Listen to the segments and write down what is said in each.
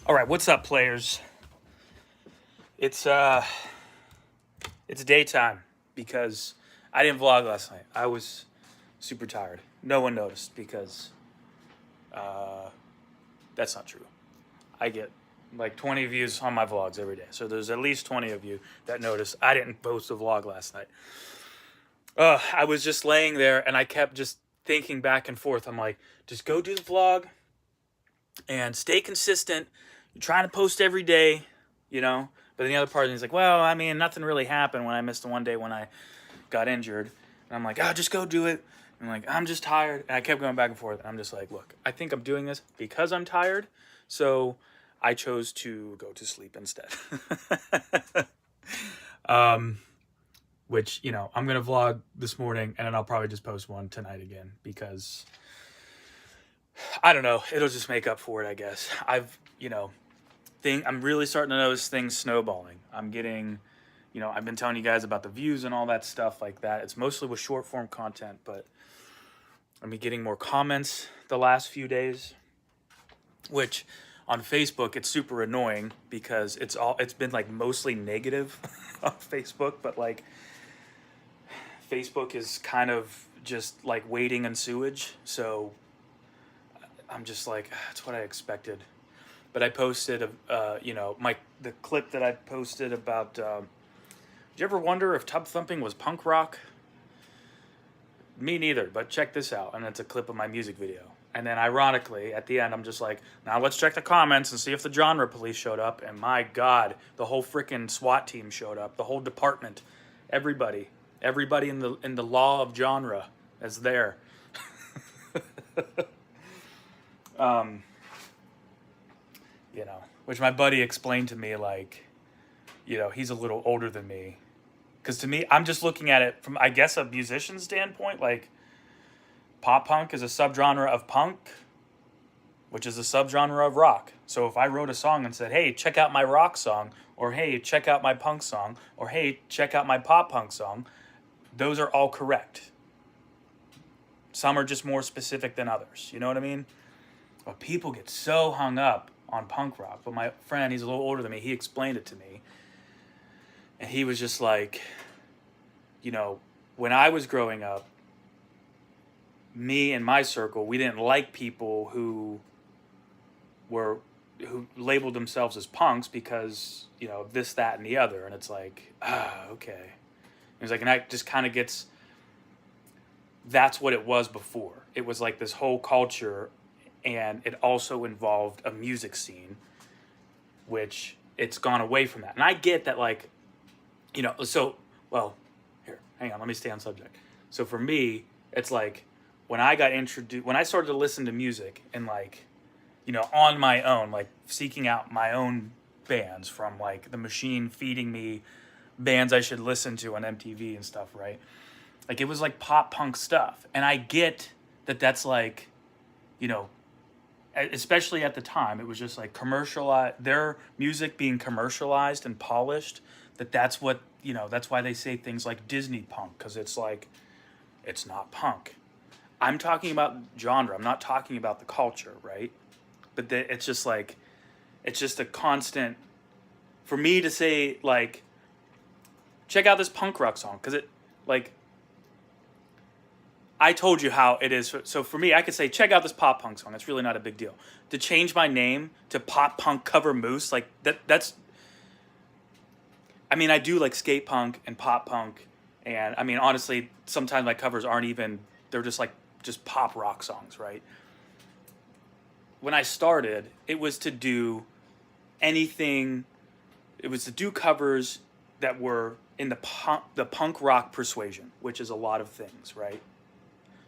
All right, what's up, players? It's daytime because I didn't vlog last night. I was super tired. No one noticed because that's not true. I get like 20 views on my vlogs every day, so there's at least 20 of you that noticed I didn't post a vlog last night. I was just laying there and I kept just thinking back and forth. I'm like, just go do the vlog and stay consistent. You're trying to post every day, you know. But then the other part is like, well, I mean, nothing really happened when I missed the one day when I got injured. And I'm like, just go do it. And I'm like, I'm just tired. And I kept going back and forth. And I'm just like, look, I think I'm doing this because I'm tired. So I chose to go to sleep instead. Which, I'm going to vlog this morning and then I'll probably just post one tonight again because I don't know. It'll just make up for it, I guess. I'm really starting to notice things snowballing. I'm getting, I've been telling you guys about the views and all that stuff like that. It's mostly with short form content, but I've been getting more comments the last few days, which on Facebook, it's super annoying because it's been like mostly negative on Facebook, but like Facebook is kind of just like wading in sewage. So I'm just like, that's what I expected. But I posted, the clip that I posted about. Did you ever wonder if tub thumping was punk rock? Me neither. But check this out, and it's a clip of my music video. And then, ironically, at the end, I'm just like, now let's check the comments and see if the genre police showed up. And my God, the whole freaking SWAT team showed up. The whole department, everybody in the law of genre is there. Which my buddy explained to me, like, he's a little older than me. Because to me, I'm just looking at it from, I guess, a musician standpoint. Like, pop punk is a subgenre of punk, which is a subgenre of rock. So if I wrote a song and said, hey, check out my rock song, or hey, check out my punk song, or hey, check out my pop punk song, those are all correct. Some are just more specific than others. You know what I mean? But people get so hung up on punk rock. But my friend, he's a little older than me, he explained it to me. And he was just like, when I was growing up, me and my circle, we didn't like people who labeled themselves as punks because, this, that, and the other. And it's like, okay. He's like, and that just kind of gets, that's what it was before. It was like this whole culture, and it also involved a music scene, which it's gone away from that. And I get that, like, here, hang on, let me stay on subject. So for me, it's like, when I started to listen to music and like, on my own, like seeking out my own bands from like the machine feeding me bands I should listen to on MTV and stuff, right? Like it was like pop punk stuff. And I get that that's like, especially at the time, it was just like commercialized, their music being commercialized and polished, that's what, that's why they say things like Disney punk, because it's like, it's not punk. I'm talking about genre. I'm not talking about the culture, right? But it's just like, it's just a constant, for me to say, like, check out this punk rock song, because it, like, I told you how it is. So for me, I could say, check out this pop punk song. It's really not a big deal. To change my name to Pop Punk Cover Moose, like, that's, I mean, I do like skate punk and pop punk. And, I mean, honestly, sometimes my covers aren't even, they're just like, just pop rock songs, right? When I started, it was to do anything, it was to do covers that were in the punk rock persuasion, which is a lot of things, right?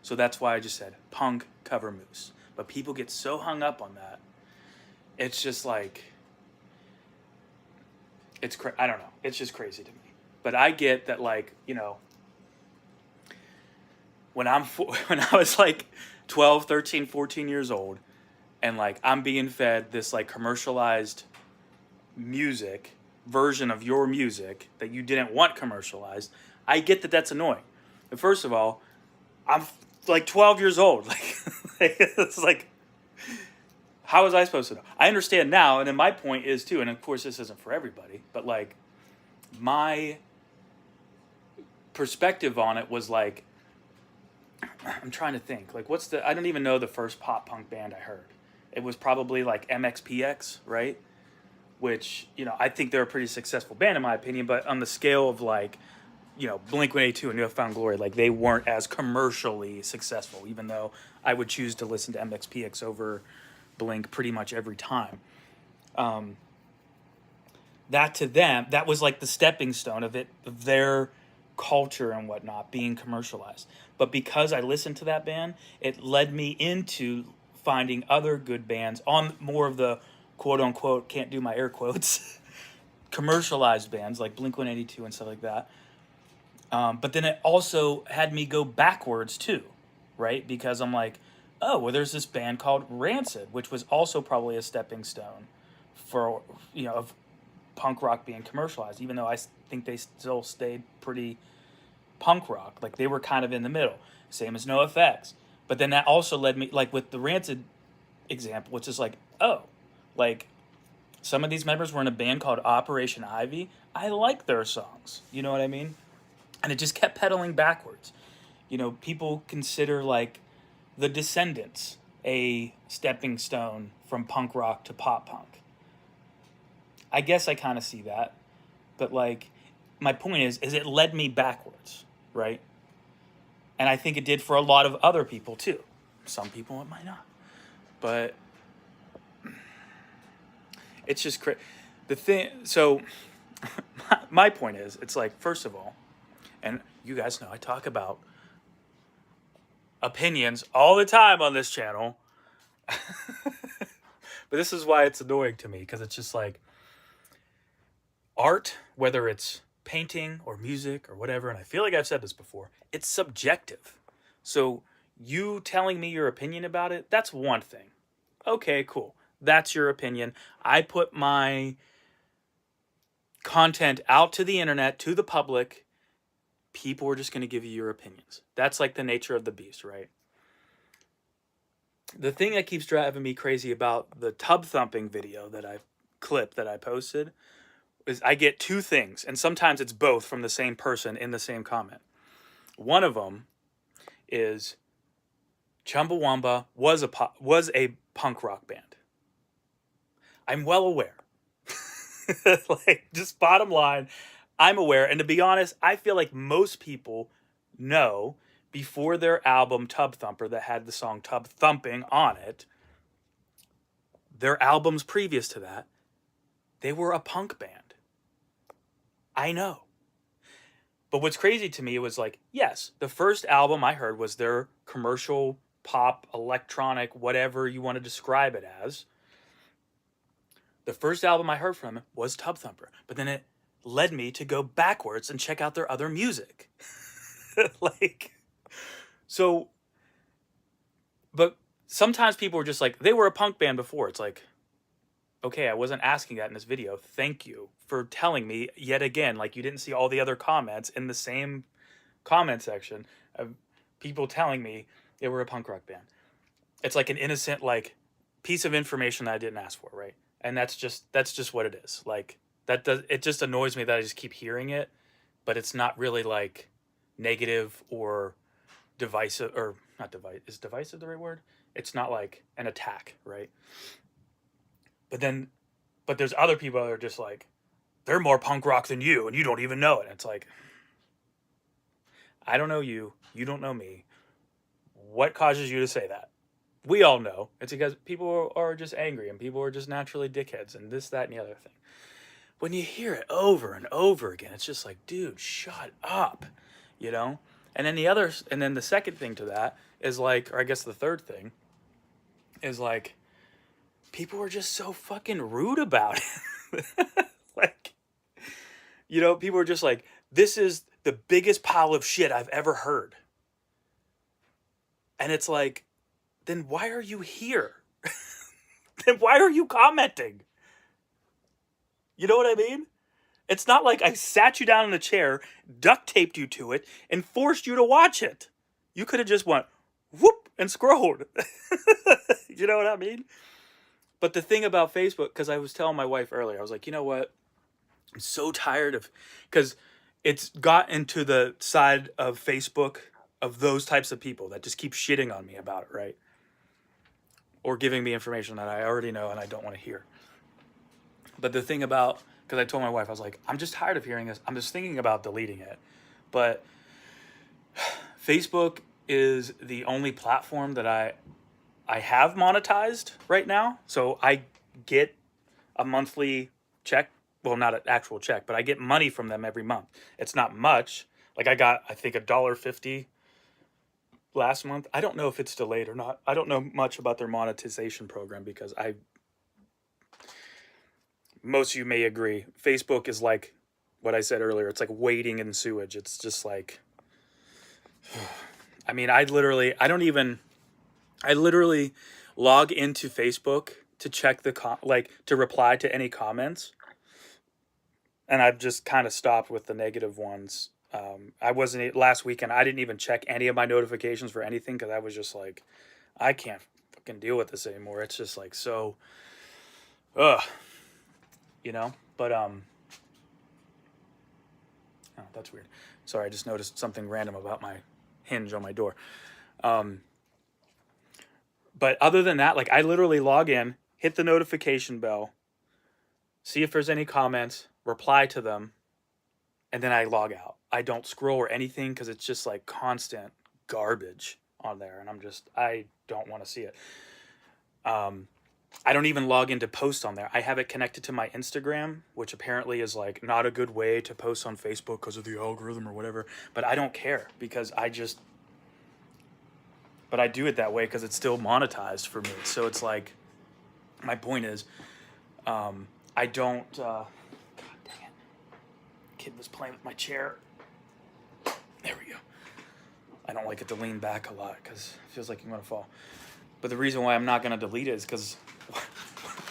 So that's why I just said punk cover moose. But people get so hung up on that. It's just like, I don't know. It's just crazy to me. But I get that, like, when I was like 12, 13, 14 years old, and like I'm being fed this like commercialized music version of your music that you didn't want commercialized, I get that that's annoying. But first of all, I'm like 12 years old. Like it's like, How was I supposed to know? I understand now, and then my point is too, and of course this isn't for everybody, but like my perspective on it was like, I'm trying to think, like I don't even know the first pop punk band I heard. It was probably like MXPX, right? Which, I think they're a pretty successful band in my opinion, but on the scale of like, Blink-182 and New Found Glory, like they weren't as commercially successful, even though I would choose to listen to MXPX over Blink pretty much every time. That to them, that was like the stepping stone of their culture and whatnot being commercialized. But because I listened to that band, it led me into finding other good bands on more of the quote unquote, can't do my air quotes, commercialized bands like Blink-182 and stuff like that. But then it also had me go backwards too, right? Because I'm like, oh, well, there's this band called Rancid, which was also probably a stepping stone for, of punk rock being commercialized, even though I think they still stayed pretty punk rock. Like they were kind of in the middle, same as NoFX. But then that also led me, like with the Rancid example, which is like, oh, like some of these members were in a band called Operation Ivy. I like their songs. You know what I mean? And it just kept pedaling backwards. People consider like the Descendants a stepping stone from punk rock to pop punk. I guess I kind of see that. But like, my point is it led me backwards, right? And I think it did for a lot of other people too. Some people it might not. But it's just crazy. So my point is, it's like, first of all, and you guys know I talk about opinions all the time on this channel. But this is why it's annoying to me, because it's just like art, whether it's painting or music or whatever, and I feel like I've said this before, it's subjective. So you telling me your opinion about it, that's one thing. Okay, cool. That's your opinion. I put my content out to the internet, to the public. People are just going to give you your opinions. That's like the nature of the beast, right? The thing that keeps driving me crazy about the tub thumping video that I posted is I get two things, and sometimes it's both from the same person in the same comment. One of them is Chumbawamba was a punk rock band. I'm well aware. Like, just bottom line, I'm aware. And to be honest, I feel like most people know before their album Tub Thumper that had the song Tub Thumping on it, their albums previous to that, they were a punk band. I know. But what's crazy to me was like, yes, the first album I heard was their commercial pop, electronic, whatever you want to describe it as. The first album I heard from them was Tub Thumper. But then it led me to go backwards and check out their other music. But sometimes people were just like, they were a punk band before. It's like, okay, I wasn't asking that in this video. Thank you for telling me yet again. Like, you didn't see all the other comments in the same comment section of people telling me they were a punk rock band. It's like an innocent, like, piece of information that I didn't ask for, right? And that's just what it is. Like, it just annoys me that I just keep hearing it, but it's not really like negative or divisive, or not divisive. Is divisive the right word? It's not like an attack, right? But there's other people that are just like, they're more punk rock than you, and you don't even know it. And it's like, I don't know you. You don't know me. What causes you to say that? We all know. It's because people are just angry, and people are just naturally dickheads, and this, that, and the other thing. When you hear it over and over again, it's just like, dude, shut up, you know? And then the second thing to that is like, or I guess the third thing is like, people are just so fucking rude about it. Like, you know, people are just like, this is the biggest pile of shit I've ever heard. And it's like, then why are you here? Then why are you commenting? You know what I mean? It's not like I sat you down in a chair, duct taped you to it, and forced you to watch it. You could have just went, whoop, and scrolled. You know what I mean? But the thing about Facebook, because I was telling my wife earlier, I was like, you know what? I'm so tired of, because it's got into the side of Facebook of those types of people that just keep shitting on me about it, right? Or giving me information that I already know and I don't want to hear. But the thing about, because I told my wife, I was like, I'm just tired of hearing this. I'm just thinking about deleting it. But Facebook is the only platform that I have monetized right now. So I get a monthly check. Well, not an actual check, but I get money from them every month. It's not much. Like I got, I think, $1.50 last month. I don't know if it's delayed or not. I don't know much about their monetization program because most of you may agree, Facebook is like what I said earlier. It's like wading in sewage. It's just like, I mean, I literally log into Facebook to check to reply to any comments. And I've just kind of stopped with the negative ones. I wasn't, last weekend, I didn't even check any of my notifications for anything because I was just like, I can't fucking deal with this anymore. It's just like so, ugh, But, oh, that's weird. Sorry, I just noticed something random about my hinge on my door. But other than that, like I literally log in, hit the notification bell, see if there's any comments, reply to them, and then I log out. I don't scroll or anything because it's just like constant garbage on there, and I don't want to see it. I don't even log in to post on there. I have it connected to my Instagram, which apparently is like not a good way to post on Facebook because of the algorithm or whatever. But I don't care because but I do it that way because it's still monetized for me. So it's like, my point is, I don't, God dang it. Kid was playing with my chair. There we go. I don't like it to lean back a lot because it feels like you're going to fall. But the reason why I'm not going to delete it is because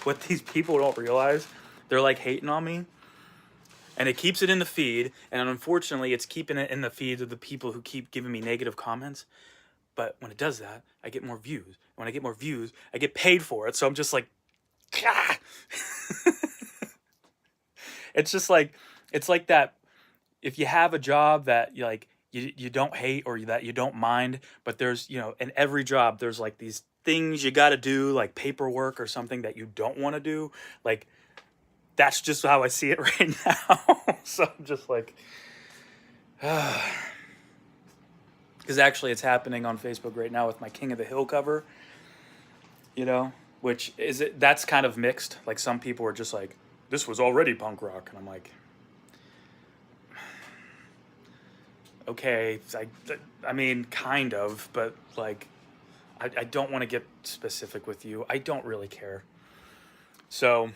what these people don't realize, they're like hating on me. And it keeps it in the feed. And unfortunately, it's keeping it in the feed of the people who keep giving me negative comments. But when it does that, I get more views. When I get more views, I get paid for it. So I'm just like, ah! It's just like, it's like that. If you have a job that you don't hate or that you don't mind, but there's, in every job, there's like these things you got to do, like paperwork or something that you don't want to do. Like, that's just how I see it right now. So I'm just like, because actually it's happening on Facebook right now with my King of the Hill cover, which that's kind of mixed. Like some people are just like, this was already punk rock. And I'm like, okay, I mean, kind of, but like, I don't want to get specific with you. I don't really care. So,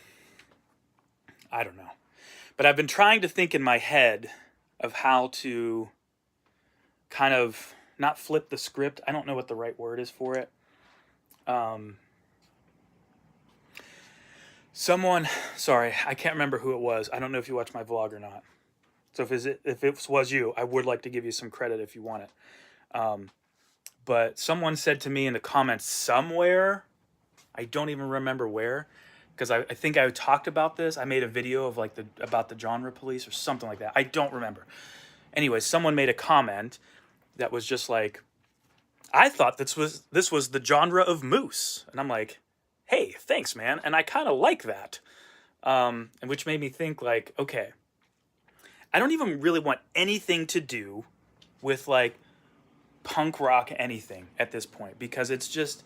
I don't know. But I've been trying to think in my head of how to kind of not flip the script. I don't know what the right word is for it. Sorry, I can't remember who it was. I don't know if you watched my vlog or not. So if it was you, I would like to give you some credit if you want it. But someone said to me in the comments somewhere, I don't even remember where, because I think I talked about this. I made a video of about the genre police or something like that. I don't remember. Anyway, someone made a comment that was just like, I thought this was the genre of moose. And I'm like, hey, thanks, man. And I kind of like that. And which made me think like, okay, I don't even really want anything to do with like punk rock anything at this point, because it's just,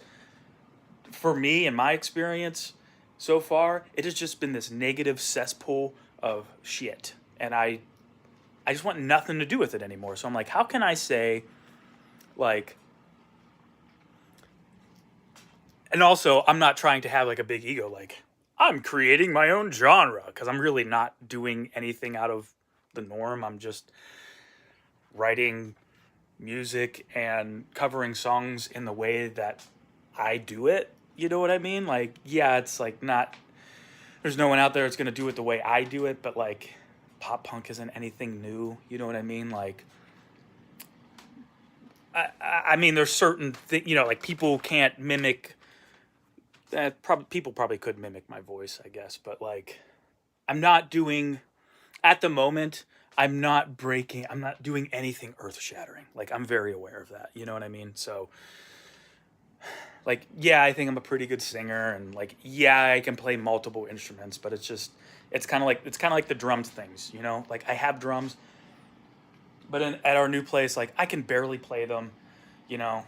for me, in my experience so far, it has just been this negative cesspool of shit. And I just want nothing to do with it anymore. So I'm like, how can I say, like, and also, I'm not trying to have like a big ego, like, I'm creating my own genre, because I'm really not doing anything out of the norm. I'm just writing music and covering songs in the way that I do it. You know what I mean? Like, yeah, it's like not, there's no one out there that's going to do it the way I do it, but like pop punk isn't anything new. You know what I mean? Like, I mean, there's certain things, like people can't mimic people probably could mimic my voice, I guess, but like, I'm not doing at the moment. I'm not doing anything earth shattering. Like, I'm very aware of that. You know what I mean? So, like, yeah, I think I'm a pretty good singer, and like, yeah, I can play multiple instruments, but it's kind of like the drums things, you know? Like, I have drums, but at our new place, like, I can barely play them, you know?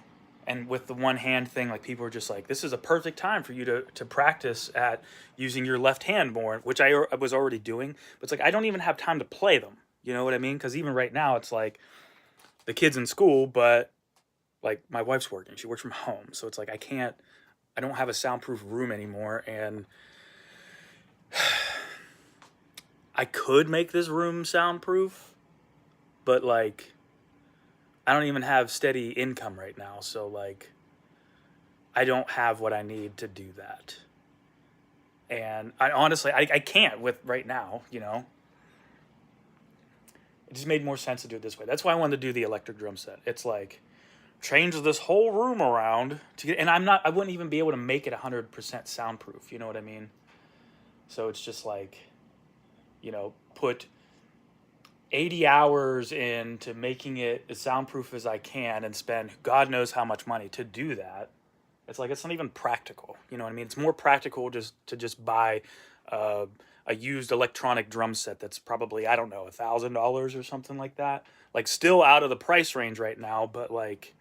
And with the one hand thing, like, people are just like, this is a perfect time for you to practice at using your left hand more, which I was already doing. But it's like, I don't even have time to play them. You know what I mean? Because even right now, it's like the kid's in school, but like my wife's working. She works from home. So it's like, I don't have a soundproof room anymore. And I could make this room soundproof, but like, I don't even have steady income right now. So like, I don't have what I need to do that. And I honestly, I can't with right now, you know. It just made more sense to do it this way. That's why I wanted to do the electric drum set. It's like, change this whole room around to get, and I wouldn't even be able to make it 100% soundproof. You know what I mean? So it's just like, you know, put 80 hours into making it as soundproof as I can and spend God knows how much money to do that. It's like, it's not even practical. You know what I mean? It's more practical just buy a used electronic drum set that's probably, I don't know, $1,000 or something like that. Like, still out of the price range right now, but like,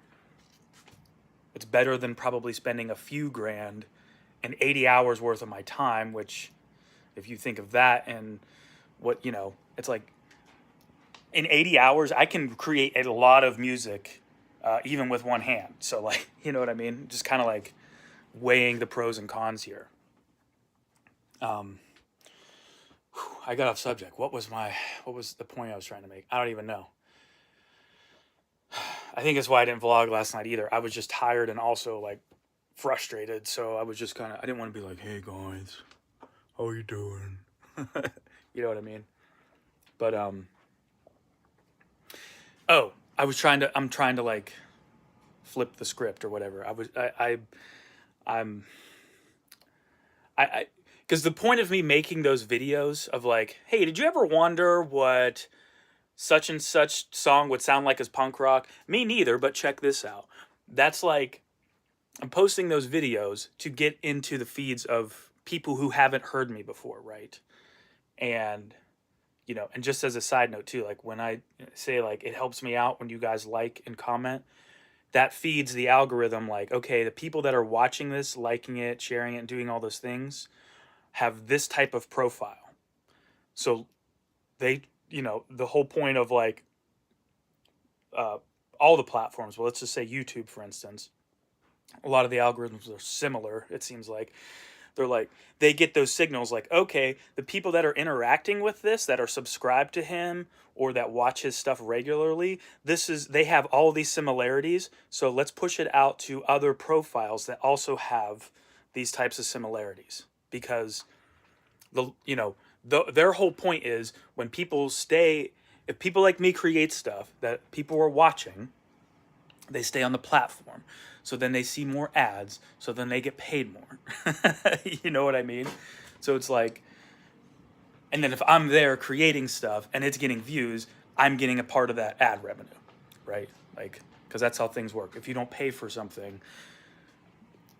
it's better than probably spending a few grand and 80 hours worth of my time, which, if you think of that and what, you know, it's like, in 80 hours, I can create a lot of music, even with one hand. So, like, you know what I mean? Just kind of like weighing the pros and cons here. I got off subject. What was the point I was trying to make? I don't even know. I think that's why I didn't vlog last night either. I was just tired and also like frustrated. So I was just I didn't want to be like, hey guys, how are you doing? You know what I mean? But, oh, I'm trying to like flip the script or whatever. Because the point of me making those videos of like, hey, did you ever wonder what such and such song would sound like as punk rock? Me neither, but check this out. That's like, I'm posting those videos to get into the feeds of people who haven't heard me before, right? And, you know, and just as a side note too, like when I say like it helps me out when you guys like and comment, that feeds the algorithm like, okay, the people that are watching this, liking it, sharing it, and doing all those things have this type of profile. So they, you know, the whole point of like all the platforms, well, let's just say YouTube, for instance, a lot of the algorithms are similar, it seems like. They're like, they get those signals like, okay, the people that are interacting with this, that are subscribed to him or that watch his stuff regularly, they have all these similarities. So let's push it out to other profiles that also have these types of similarities. Because their whole point is if people like me create stuff that people are watching, they stay on the platform. So then they see more ads. So then they get paid more. You know what I mean? So it's like, and then if I'm there creating stuff and it's getting views, I'm getting a part of that ad revenue, right? Like, because that's how things work. If you don't pay for something,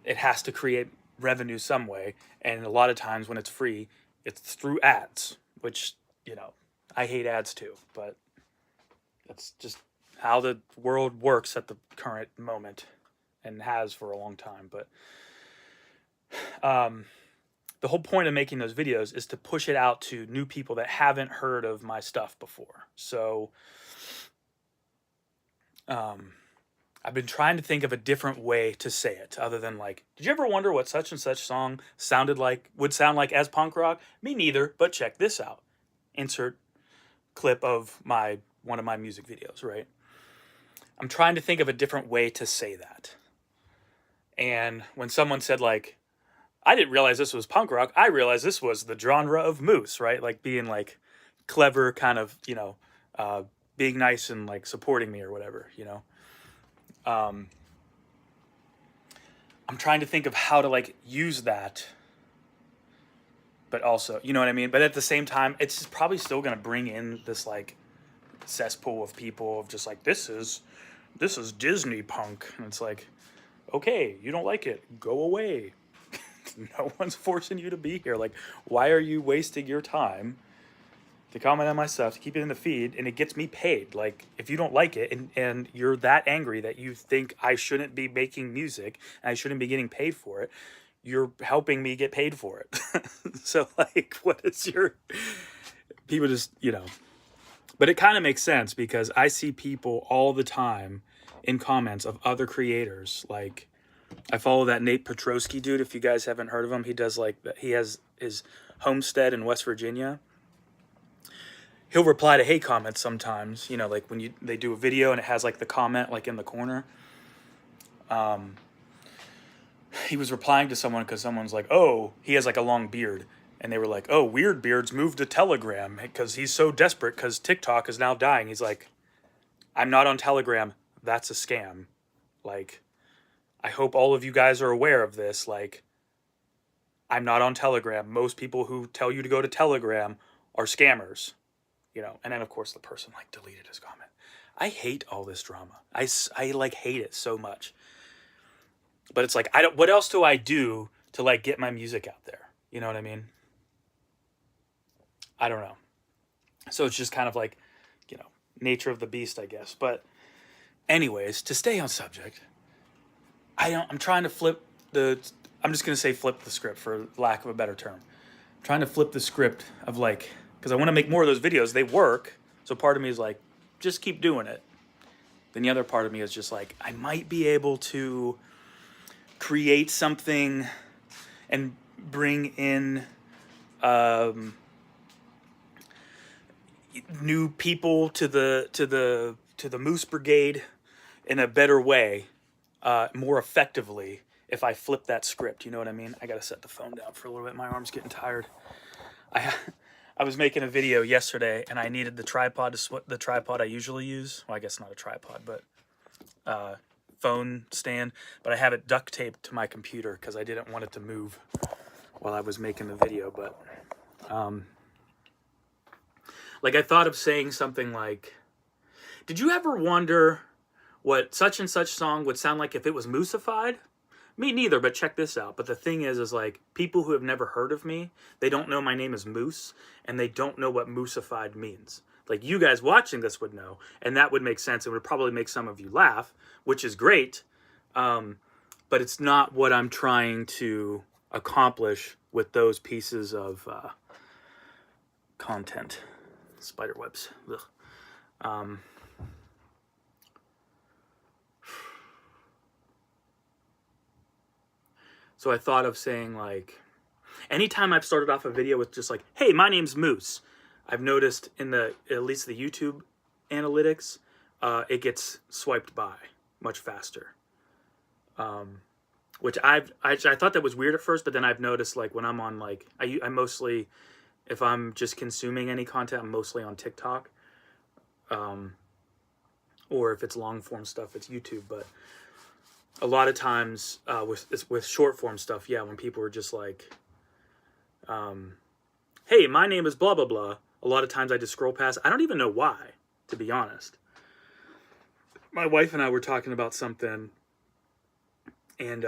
it has to create revenue some way. And a lot of times when it's free, it's through ads, which, you know, I hate ads too, but that's just how the world works at the current moment and has for a long time. But the whole point of making those videos is to push it out to new people that haven't heard of my stuff before. So I've been trying to think of a different way to say it other than like, did you ever wonder what such and such song would sound like as punk rock? Me neither, but check this out. Insert clip of one of my music videos, right? I'm trying to think of a different way to say that. And when someone said like, I didn't realize this was punk rock, I realized this was the genre of moose, right? Like being like clever, kind of, you know, being nice and like supporting me or whatever, you know. I'm trying to think of how to like use that, but also, you know what I mean? But at the same time, it's just probably still going to bring in this like cesspool of people of just like, this is Disney punk. And it's like, okay, you don't like it, go away. No one's forcing you to be here. Like, why are you wasting your time to comment on my stuff, to keep it in the feed, and it gets me paid? Like, if you don't like it and you're that angry that you think I shouldn't be making music and I shouldn't be getting paid for it, you're helping me get paid for it. So, like, what is your... People just, you know... But it kind of makes sense because I see people all the time in comments of other creators. Like, I follow that Nate Petrosky dude. If you guys haven't heard of him, he does like, he has his homestead in West Virginia. He'll reply to hate comments sometimes, you know, like when they do a video and it has like the comment like in the corner. He was replying to someone because someone's like, oh, he has like a long beard. And they were like, oh, Weird Beard's moved to Telegram because he's so desperate because TikTok is now dying. He's like, I'm not on Telegram. That's a scam. Like, I hope all of you guys are aware of this. Like, I'm not on Telegram. Most people who tell you to go to Telegram are scammers. You know, and then of course the person like deleted his comment. I hate all this drama. I like hate it so much. But it's like, what else do I do to like get my music out there? You know what I mean? I don't know. So it's just kind of like, you know, nature of the beast, I guess. But anyways, to stay on subject, I'm trying to I'm just going to say flip the script for lack of a better term. I'm trying to flip the script of like, because I want to make more of those videos. They work. So part of me is like, just keep doing it. Then the other part of me is just like, I might be able to create something and bring in new people to the Moose Brigade in a better way, more effectively if I flip that script. You know what I mean? I gotta set the phone down for a little bit. My arm's getting tired. I was making a video yesterday and I needed the tripod the tripod I usually use. Well, I guess not a tripod, but phone stand. But I have it duct taped to my computer because I didn't want it to move while I was making the video. But like, I thought of saying something like, did you ever wonder what such and such song would sound like if it was moosified? Me neither, but check this out. But the thing is like, people who have never heard of me, they don't know my name is Moose, and they don't know what moosified means. Like, you guys watching this would know, and that would make sense. It would probably make some of you laugh, which is great. But it's not what I'm trying to accomplish with those pieces of content. Spider webs. Ugh. So I thought of saying, like, anytime I've started off a video with just like, hey, my name's Moose, I've noticed in at least the YouTube analytics, it gets swiped by much faster. Which I thought that was weird at first, but then I've noticed, like, when I'm on, like, I mostly, if I'm just consuming any content, I'm mostly on TikTok. Or if it's long form stuff, it's YouTube. But a lot of times with short form stuff, yeah, when people are just like, hey, my name is blah, blah, blah, a lot of times I just scroll past. I don't even know why, to be honest. My wife and I were talking about something, and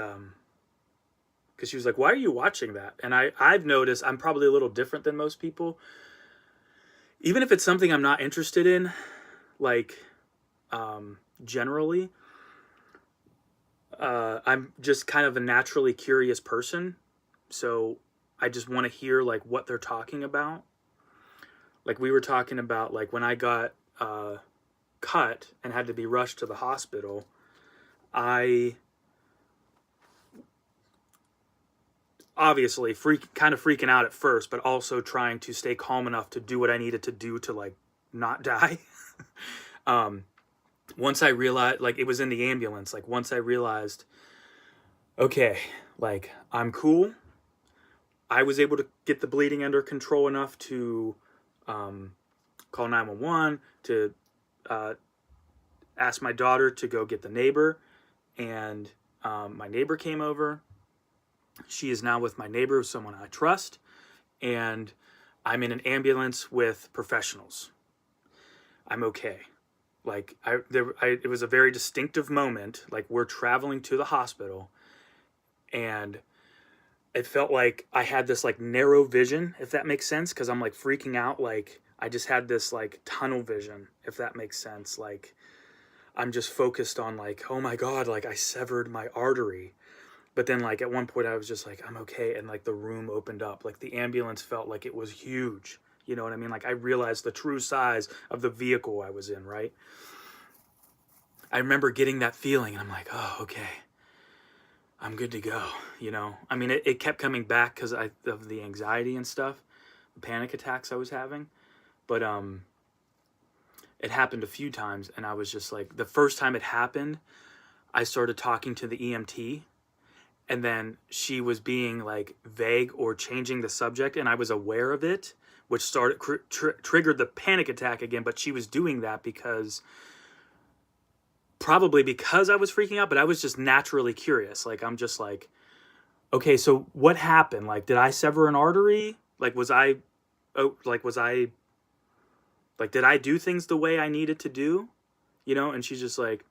because she was like, why are you watching that? And I've noticed I'm probably a little different than most people. Even if it's something I'm not interested in, like, generally, I'm just kind of a naturally curious person. So I just want to hear, like, what they're talking about. Like, we were talking about, like, when I got cut and had to be rushed to the hospital, I obviously kind of freaking out at first, but also trying to stay calm enough to do what I needed to do to, like, not die. Once I realized, like, it was in the ambulance, like, once I realized, okay, like, I'm cool. I was able to get the bleeding under control enough to call 911, to ask my daughter to go get the neighbor, and my neighbor came over. She is now with my neighbor, someone I trust, and I'm in an ambulance with professionals. I'm okay. Like it was a very distinctive moment. Like we're traveling to the hospital, and it felt like I had this like narrow vision, if that makes sense, because I'm like freaking out. Like I just had this like tunnel vision, if that makes sense. Like I'm just focused on like, oh my God, like I severed my artery. But then like at one point I was just like, I'm okay. And like the room opened up. Like the ambulance felt like it was huge. You know what I mean? Like I realized the true size of the vehicle I was in, right? I remember getting that feeling and I'm like, oh, okay. I'm good to go, you know? I mean, it kept coming back because of the anxiety and stuff, the panic attacks I was having. But it happened a few times and I was just like, the first time it happened, I started talking to the EMT. And then she was being like vague or changing the subject, and I was aware of it, which started triggered the panic attack again. But she was doing that probably because I was freaking out, but I was just naturally curious. Like I'm just like, okay, so what happened? Like, did I sever an artery? Like, did I do things the way I needed to do? You know? And she's just like,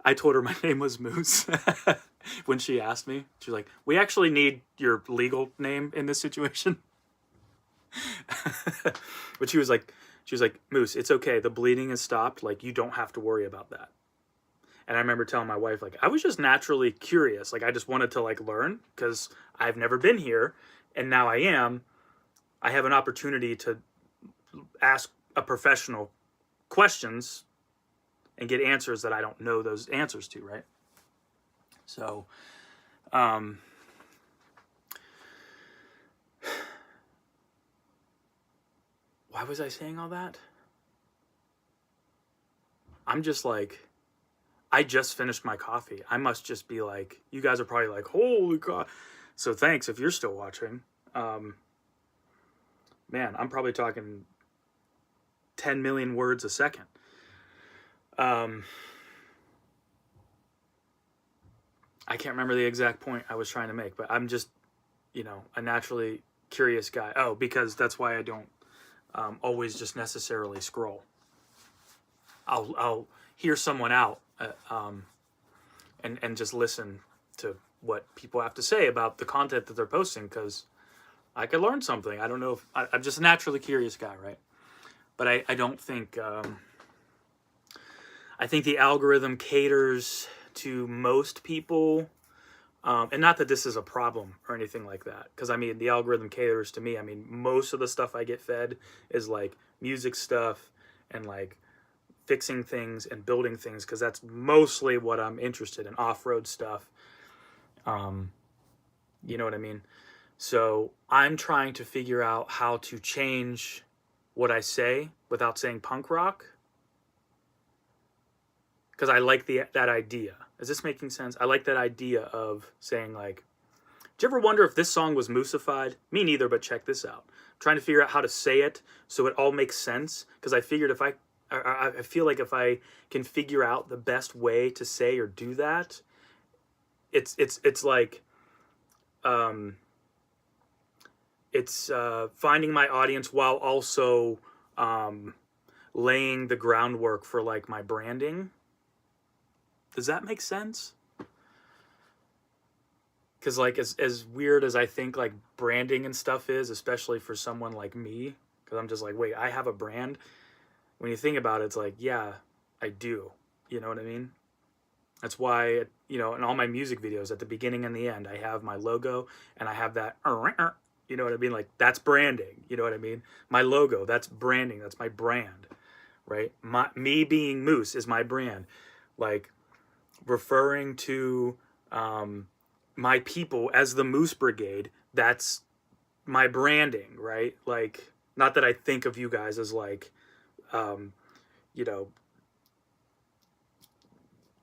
I told her my name was Moose when she asked me. She's like, we actually need your legal name in this situation. But she was like, Moose, it's okay. The bleeding has stopped. Like, you don't have to worry about that. And I remember telling my wife, like, I was just naturally curious. Like, I just wanted to like learn because I've never been here. And now I am. I have an opportunity to ask a professional questions and get answers that I don't know those answers to, right? So, why was I saying all that? I'm just like, I just finished my coffee. I must just be like, you guys are probably like, holy God. So thanks if you're still watching. Man, I'm probably talking 10 million words a second. I can't remember the exact point I was trying to make, but I'm just, you know, a naturally curious guy. Oh, because that's why I don't always just necessarily scroll. I'll hear someone out and just listen to what people have to say about the content that they're posting because I could learn something. I don't know if I'm just a naturally curious guy, right? But I don't think I think the algorithm caters to most people, and not that this is a problem or anything like that, because I mean the algorithm caters to me. I mean most of the stuff I get fed is like music stuff and like fixing things and building things, because that's mostly what I'm interested in, off-road stuff. You know what I mean? So I'm trying to figure out how to change what I say without saying punk rock, because I like that idea. Is this making sense? I like that idea of saying like, do you ever wonder if this song was moosified? Me neither, but check this out. I'm trying to figure out how to say it so it all makes sense, because I figured I feel like if I can figure out the best way to say or do that, it's like it's finding my audience while also laying the groundwork for like my branding. Does that make sense? Because like as weird as I think like branding and stuff is, especially for someone like me, because I'm just like, wait, I have a brand. When you think about it, it's like, yeah, I do. You know what I mean? That's why, you know, in all my music videos, at the beginning and the end, I have my logo and I have that, you know what I mean? Like, that's branding. You know what I mean? My logo, that's branding. That's my brand, right? Me being Moose is my brand. Like, referring to my people as the Moose Brigade, that's my branding, right? Like, not that I think of you guys as like, you know,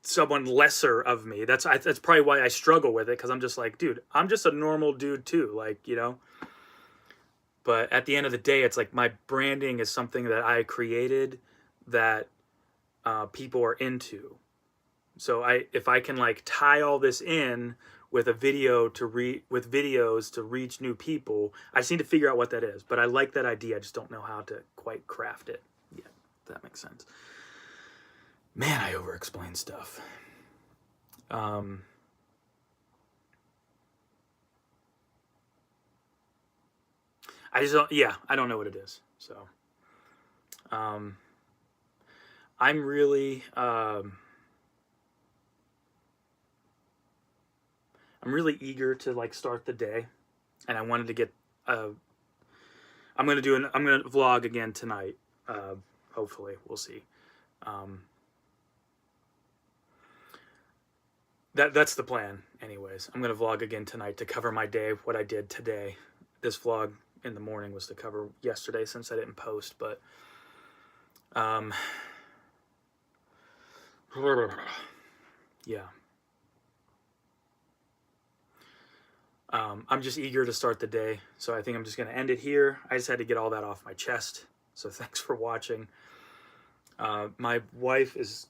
someone lesser of me. That's probably why I struggle with it, because I'm just like, dude, I'm just a normal dude too, like, you know. But at the end of the day, it's like my branding is something that I created that people are into. So if I can like tie all this in with a video with videos to reach new people, I just need to figure out what that is. But I like that idea. I just don't know how to quite craft it yet. If that makes sense. Man, I over-explain stuff. I just don't, yeah, I don't know what it is. So, I'm really, I'm really eager to like start the day, and I wanted to get, I'm gonna vlog again tonight. Hopefully, we'll see. That's the plan, anyways. I'm gonna vlog again tonight to cover my day, what I did today. This vlog in the morning was to cover yesterday since I didn't post, but yeah. I'm just eager to start the day, so I think I'm just gonna end it here. I just had to get all that off my chest, so thanks for watching. My wife is,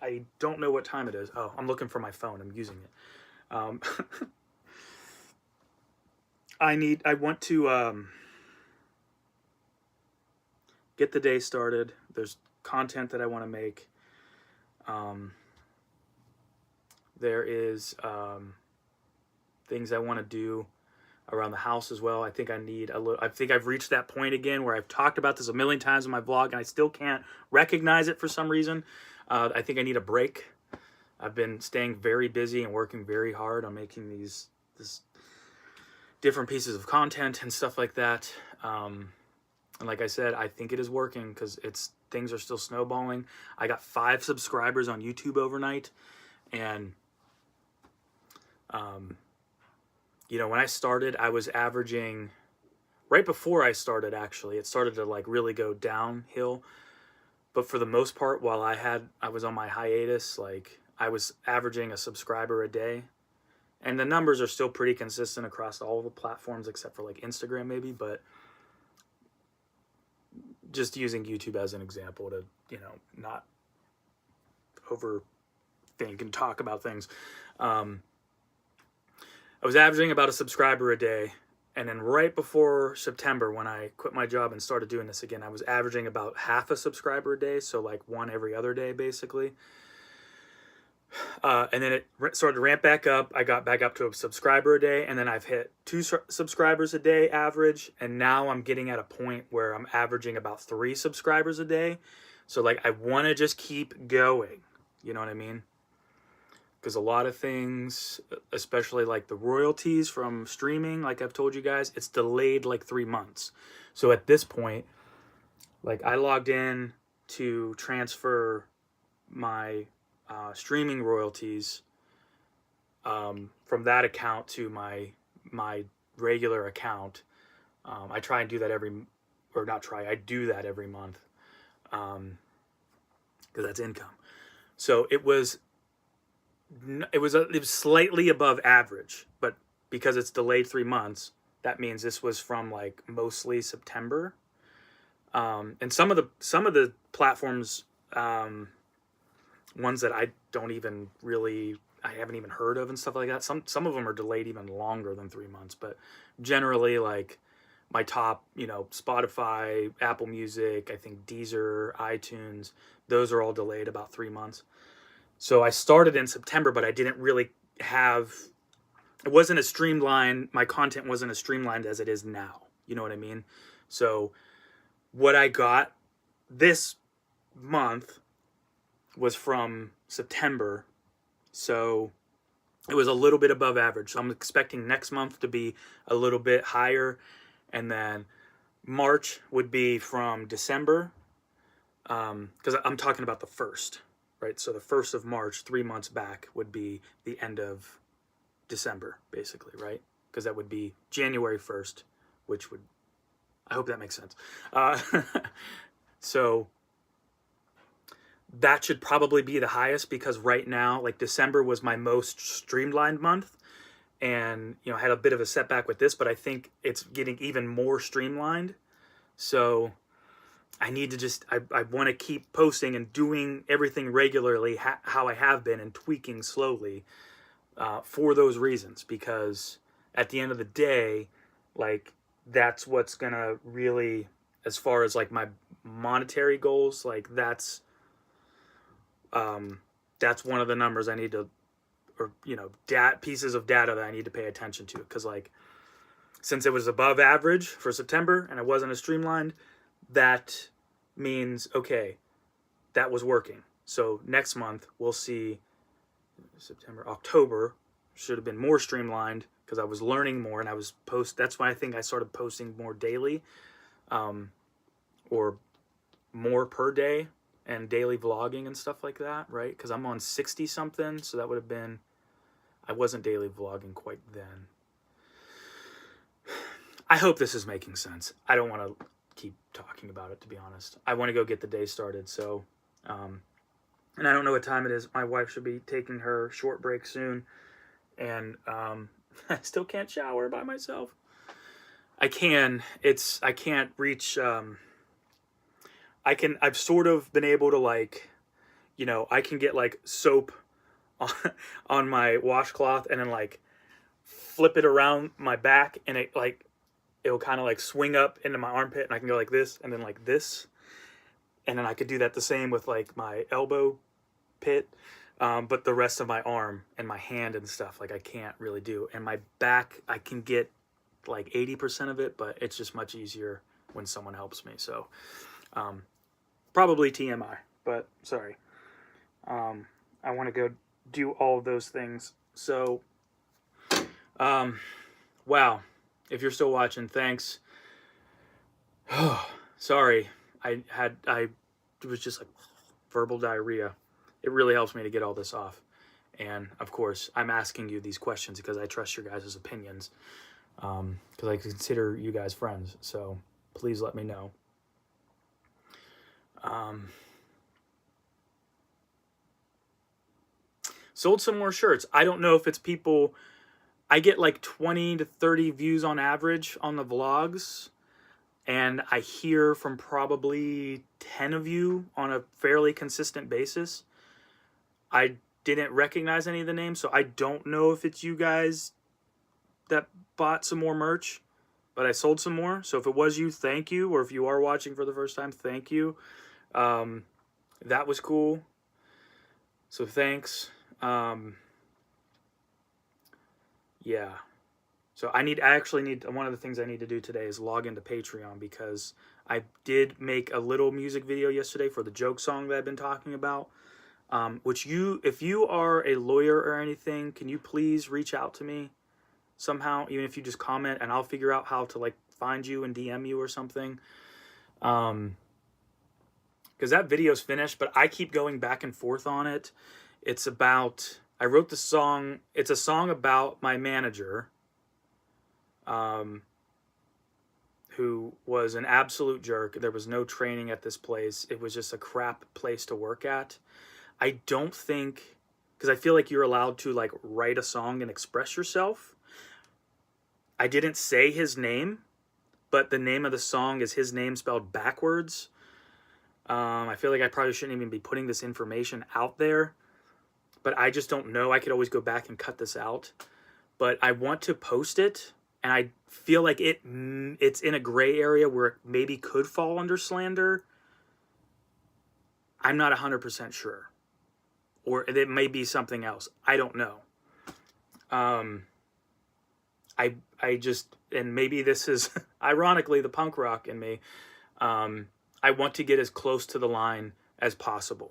I don't know what time it is. Oh, I'm looking for my phone. I'm using it. I want to get the day started. There's content that I want to make. There is things I want to do around the house as well. I think I need a little. I think I've reached that point again where I've talked about this a million times in my vlog, and I still can't recognize it for some reason. I think I need a break. I've been staying very busy and working very hard on making these different pieces of content and stuff like that. And like I said, I think it is working because things are still snowballing. I got 5 subscribers on YouTube overnight, and you know, when I started, I was averaging, right before I started, actually, it started to like really go downhill. But for the most part, while I was on my hiatus, like I was averaging a subscriber a day. And the numbers are still pretty consistent across all the platforms except for like Instagram maybe, but just using YouTube as an example to, you know, not overthink and talk about things. I was averaging about a subscriber a day. And then right before September, when I quit my job and started doing this again, I was averaging about half a subscriber a day. So like one every other day, basically. And then it started to ramp back up. I got back up to a subscriber a day, and then I've hit 2 subscribers a day average. And now I'm getting at a point where I'm averaging about 3 subscribers a day. So like, I want to just keep going. You know what I mean? Because a lot of things, especially like the royalties from streaming, like I've told you guys, it's delayed like 3 months. So at this point, like I logged in to transfer my streaming royalties from that account to my regular account. I try and do that I do that every month because that's income. So it was slightly above average, but because it's delayed 3 months, that means this was from like mostly September. And some of the platforms, ones that I haven't even heard of and stuff like that. Some of them are delayed even longer than 3 months, but generally like my top, you know, Spotify, Apple Music, I think Deezer, iTunes, those are all delayed about 3 months. So I started in September, but I didn't really it wasn't as streamlined. My content wasn't as streamlined as it is now. You know what I mean? So what I got this month was from September. So it was a little bit above average. So I'm expecting next month to be a little bit higher. And then March would be from December. Because I'm talking about the 1st. Right, so the 1st of March, 3 months back, would be the end of December, basically, right? Because that would be January 1st, which would, I hope that makes sense. So that should probably be the highest because right now, like December was my most streamlined month. And, you know, I had a bit of a setback with this, but I think it's getting even more streamlined. So I need to just, I want to keep posting and doing everything regularly how I have been, and tweaking slowly for those reasons, because at the end of the day, like, that's what's gonna really, as far as like my monetary goals, like that's one of the numbers I need to, or pieces of data that I need to pay attention to, because like, since it was above average for September and it wasn't as streamlined, that means, okay, that was working. So next month we'll see. September, October should have been more streamlined, because I was learning more, and I was that's why I think I started posting more daily, or more per day, and daily vlogging and stuff like that, right? Because I'm on 60 something, so that would have been, I wasn't daily vlogging quite then. I hope this is making sense. I don't want to keep talking about it, to be honest. I want to go get the day started. So, and I don't know what time it is. My wife should be taking her short break soon, and I still can't shower by myself. I can't reach. I've sort of been able to, like, I can get like soap on my washcloth, and then like flip it around my back, and it'll kind of like swing up into my armpit, and I can go like this, and then like this, and then I could do that the same with like my elbow pit, but the rest of my arm and my hand and stuff, like, I can't really do. And my back, I can get like 80% of it, but it's just much easier when someone helps me. So probably TMI, but sorry. I want to go do all of those things. So wow, if you're still watching, thanks. Sorry, I was just like verbal diarrhea. It really helps me to get all this off. And of course, I'm asking you these questions because I trust your guys' opinions, because I consider you guys friends. So please let me know. Sold some more shirts. I don't know if it's people. I get like 20 to 30 views on average on the vlogs, and I hear from probably 10 of you on a fairly consistent basis. I didn't recognize any of the names, so I don't know if it's you guys that bought some more merch, but I sold some more. So if it was you, thank you. Or if you are watching for the first time, thank you. That was cool. So thanks. Yeah. So I actually need, one of the things I need to do today is log into Patreon, because I did make a little music video yesterday for the joke song that I've been talking about. Which if you are a lawyer or anything, can you please reach out to me somehow, even if you just comment, and I'll figure out how to like find you and DM you or something. Because that video's finished, but I keep going back and forth on it. It's about, I wrote the song, it's a song about my manager, who was an absolute jerk. There was no training at this place. It was just a crap place to work at. I don't think, because I feel like you're allowed to like write a song and express yourself. I didn't say his name, but the name of the song is his name spelled backwards. I feel like I probably shouldn't even be putting this information out there, but I just don't know. I could always go back and cut this out, but I want to post it, and I feel like it's in a gray area where it maybe could fall under slander. I'm not 100% sure. Or it may be something else. I don't know. I just, and maybe this is ironically the punk rock in me. I want to get as close to the line as possible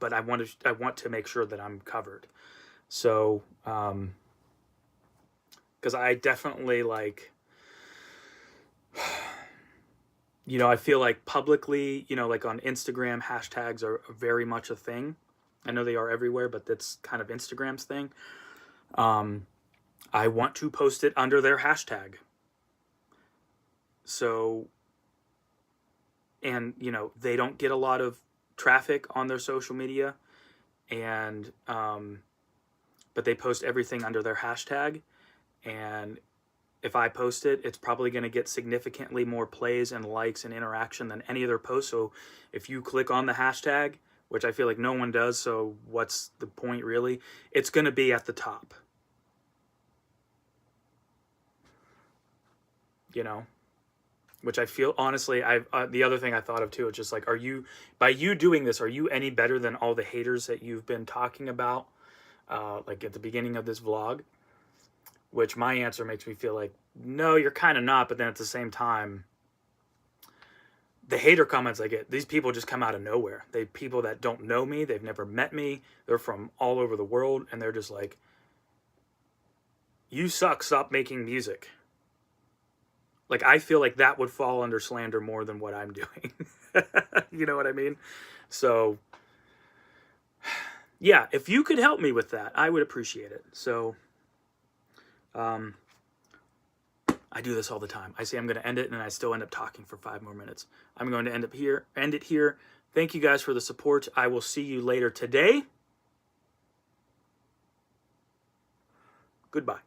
but I want to make sure that I'm covered. So, because I definitely like, I feel like publicly, like on Instagram, hashtags are very much a thing. I know they are everywhere, but that's kind of Instagram's thing. I want to post it under their hashtag. So, and, they don't get a lot of traffic on their social media, and, but they post everything under their hashtag, and if I post it, it's probably going to get significantly more plays and likes and interaction than any other post. So if you click on the hashtag, which I feel like no one does, so what's the point really? It's going to be at the top. You know? Which I feel, honestly, the other thing I thought of too, it's just like, by you doing this, are you any better than all the haters that you've been talking about, like at the beginning of this vlog? Which my answer makes me feel like, no, you're kind of not. But then at the same time, the hater comments I get, these people just come out of nowhere. People that don't know me, they've never met me, they're from all over the world, and they're just like, you suck, stop making music. Like, I feel like that would fall under slander more than what I'm doing. You know what I mean? So, yeah, if you could help me with that, I would appreciate it. So, I do this all the time. I say I'm going to end it, and I still end up talking for 5 more minutes. I'm going to end it here. Thank you guys for the support. I will see you later today. Goodbye.